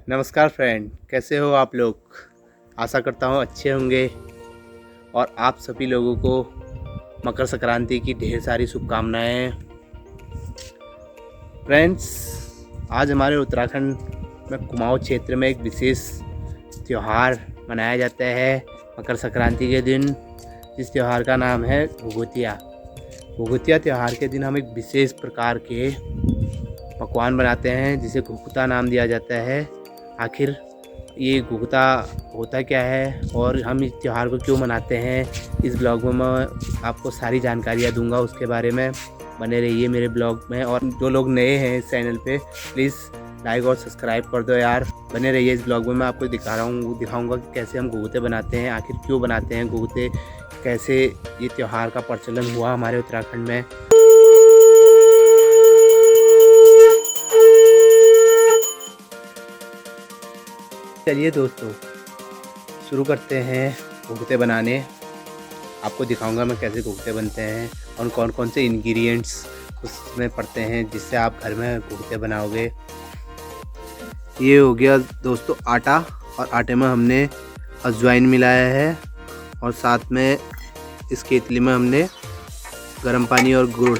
नमस्कार फ्रेंड, कैसे हो आप लोग। आशा करता हूँ अच्छे होंगे और आप सभी लोगों को मकर संक्रांति की ढेर सारी शुभकामनाएं। फ्रेंड्स, आज हमारे उत्तराखंड में कुमाऊं क्षेत्र में एक विशेष त्यौहार मनाया जाता है मकर संक्रांति के दिन, जिस त्यौहार का नाम है घुघुतिया। घुघुतिया त्यौहार के दिन हम एक विशेष प्रकार के पकवान बनाते हैं जिसे घुघुता नाम दिया जाता है। आखिर ये घुघुता होता क्या है और हम इस त्यौहार को क्यों मनाते हैं, इस ब्लॉग में मैं आपको सारी जानकारियाँ दूंगा। उसके बारे में बने रहिए मेरे ब्लॉग में। और जो लोग नए हैं इस चैनल पे, प्लीज़ लाइक और सब्सक्राइब कर दो यार। बने रहिए इस ब्लॉग में। मैं आपको दिखाऊंगा कि कैसे हम घुघुते बनाते हैं, आखिर क्यों बनाते हैं घुघुते, कैसे ये त्यौहार का प्रचलन हुआ हमारे उत्तराखंड में। चलिए दोस्तों, शुरू करते हैं घुघुते बनाने। आपको दिखाऊंगा मैं कैसे घुघुते बनते हैं और कौन कौन से इंग्रेडिएंट्स उसमें पड़ते हैं जिससे आप घर में घुघुते बनाओगे। ये हो गया दोस्तों आटा, और आटे में हमने अजवाइन मिलाया है और साथ में इस केतली में हमने गर्म पानी और गुड़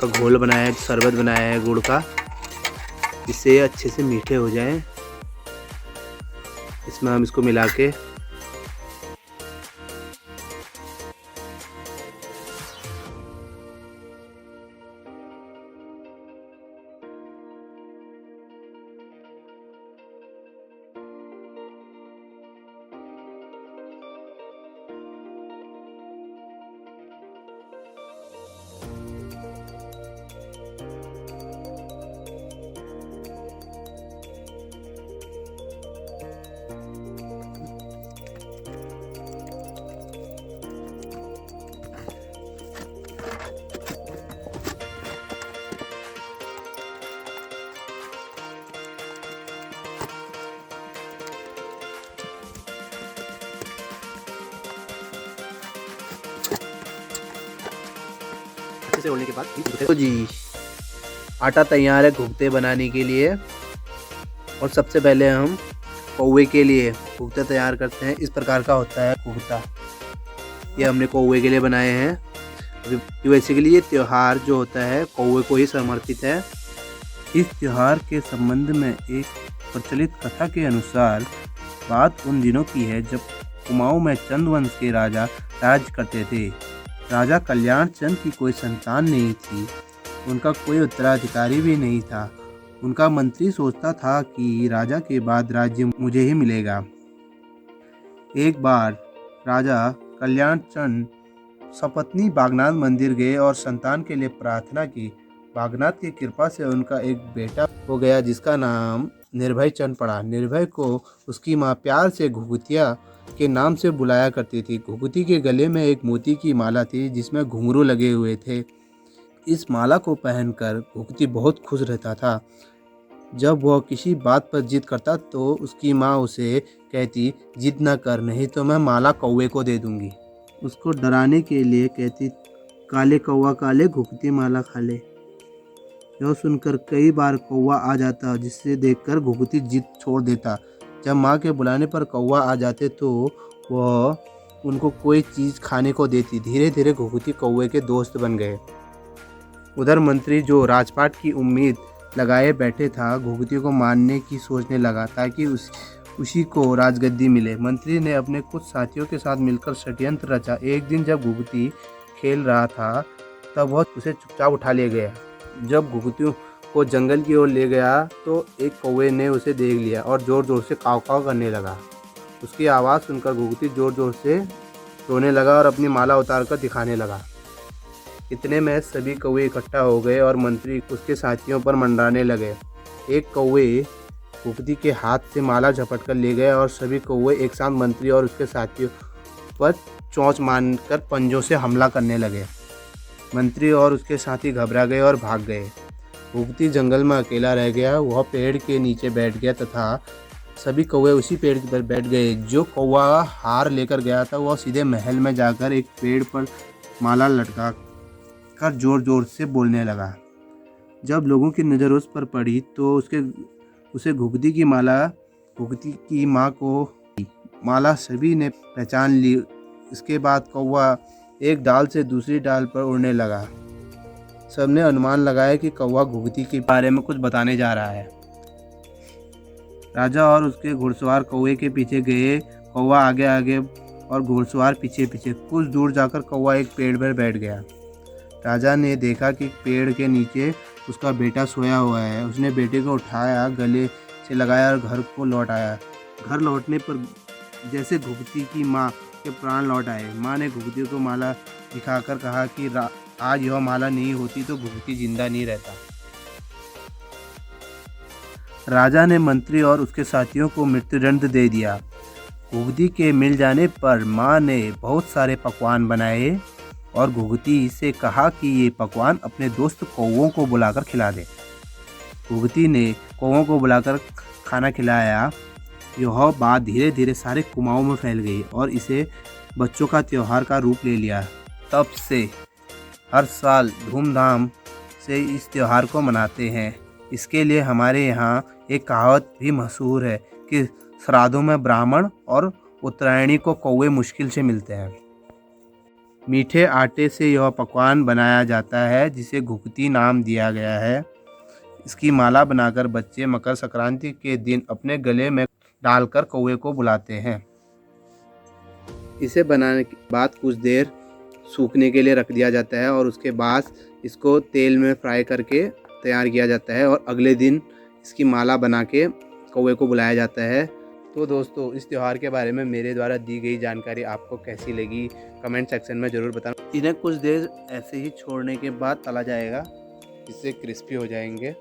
का घोल बनाया है, शरबत बनाया है गुड़ का, जिससे अच्छे से मीठे हो जाएं। इसमें हम इसको मिला के अच्छे से उड़ने के बाद तो जी आटा तैयार है घुघुते बनाने के लिए। और सबसे पहले हम कौवे के लिए घुघुते तैयार करते हैं। इस प्रकार का होता है घुघुता, ये हमने कौवे के लिए बनाए हैं। अभी बेसिकली ये त्यौहार जो होता है कौवे को ही समर्पित है। इस त्यौहार के संबंध में एक प्रचलित कथा के अनुसार बात उन दिनों की है जब कुमाऊं में चंद वंश के राजा राज करते थे। राजा कल्याण चंद की कोई संतान नहीं थी, उनका कोई उत्तराधिकारी भी नहीं था। उनका मंत्री सोचता था कि राजा के बाद राज्य मुझे ही मिलेगा। एक बार राजा कल्याण चंद सपत्नी बागनाथ मंदिर गए और संतान के लिए प्रार्थना की। बागनाथ की कृपा से उनका एक बेटा हो गया जिसका नाम निर्भय चंद पड़ा। निर्भय को उसकी माँ प्यार से घुघुतिया के नाम से बुलाया करती थी। घुघुती के गले में एक मोती की माला थी जिसमें घुंघरू लगे हुए थे। इस माला को पहनकर घुघुती बहुत खुश रहता था। जब वह किसी बात पर जिद करता तो उसकी माँ उसे कहती, जिद न कर, नहीं तो मैं माला कौवे को दे दूंगी। उसको डराने के लिए कहती, काले कौवा काले घुघुती माला खा ले। यह सुनकर कई बार कौवा आ जाता, जिससे देखकर घुघुती जिद छोड़ देता। जब माँ के बुलाने पर कौवा आ जाते तो वह उनको कोई चीज़ खाने को देती। धीरे धीरे घुघुती कौवे के दोस्त बन गए। उधर मंत्री जो राजपाट की उम्मीद लगाए बैठे था, घुघुती को मारने की सोचने लगा ताकि उसी को राजगद्दी मिले। मंत्री ने अपने कुछ साथियों के साथ मिलकर षड्यंत्र रचा। एक दिन जब घुघुती खेल रहा था तब वह उसे चुपचाप उठा ले गया। जब घुघुती को जंगल की ओर ले गया तो एक कौवे ने उसे देख लिया और ज़ोर ज़ोर से काव काव करने लगा। उसकी आवाज़ सुनकर घुघुती ज़ोर ज़ोर से रोने लगा और अपनी माला उतार कर दिखाने लगा। इतने में सभी कौवे इकट्ठा हो गए और मंत्री उसके साथियों पर मंडराने लगे। एक कौवे घुघुती के हाथ से माला झपट कर ले गए और सभी कौवे एक साथ मंत्री और उसके साथियों पर चोंच मारकर पंजों से हमला करने लगे। मंत्री और उसके साथी घबरा गए और भाग गए। घुघुती जंगल में अकेला रह गया। वह पेड़ के नीचे बैठ गया तथा सभी कौवे उसी पेड़ पर बैठ गए। जो कौवा हार लेकर गया था वह सीधे महल में जाकर एक पेड़ पर माला लटका कर जोर जोर से बोलने लगा। जब लोगों की नज़र उस पर पड़ी तो उसके उसे घुघती की माँ को माला सभी ने पहचान ली। इसके बाद कौवा एक डाल से दूसरी डाल पर उड़ने लगा। सबने अनुमान लगाया कि कौवा घुघती के बारे में कुछ बताने जा रहा है। राजा और उसके घुड़सवार कौवे के पीछे गए। कौवा आगे आगे और घुड़सवार पीछे पीछे। कुछ दूर जाकर कौवा एक पेड़ पर बैठ गया। राजा ने देखा कि पेड़ के नीचे उसका बेटा सोया हुआ है। उसने बेटे को उठाया, गले से लगाया और घर को लौट आया। घर लौटने पर जैसे घुघती की माँ के प्राण लौट आए। माँ ने घुघती को माला दिखाकर कहा कि आज यह माला नहीं होती तो घुघती जिंदा नहीं रहता। राजा ने मंत्री और उसके साथियों को मृत्युदंड दे दिया। घुघती के मिल जाने पर माँ ने बहुत सारे पकवान बनाए और घुघती से कहा कि ये पकवान अपने दोस्त कौवों को बुलाकर खिला दे। घुघती ने कौवों को बुलाकर खाना खिलाया। यह बात धीरे धीरे सारे कुमाऊं में फैल गई और इसे बच्चों का त्योहार का रूप ले लिया। तब से हर साल धूमधाम से इस त्योहार को मनाते हैं। इसके लिए हमारे यहाँ एक कहावत भी मशहूर है कि श्राद्धों में ब्राह्मण और उत्तरायणी को कौवे मुश्किल से मिलते हैं। मीठे आटे से यह पकवान बनाया जाता है जिसे घुघती नाम दिया गया है। इसकी माला बनाकर बच्चे मकर संक्रांति के दिन अपने गले में डालकर कौवे को बुलाते हैं। इसे बनाने के बाद कुछ देर सूखने के लिए रख दिया जाता है और उसके बाद इसको तेल में फ्राई करके तैयार किया जाता है और अगले दिन इसकी माला बना के कौवे को बुलाया जाता है। तो दोस्तों, इस त्यौहार के बारे में मेरे द्वारा दी गई जानकारी आपको कैसी लगी कमेंट सेक्शन में ज़रूर बताना। इन्हें कुछ देर ऐसे ही छोड़ने के बाद तला जाएगा, जिससे क्रिस्पी हो जाएंगे।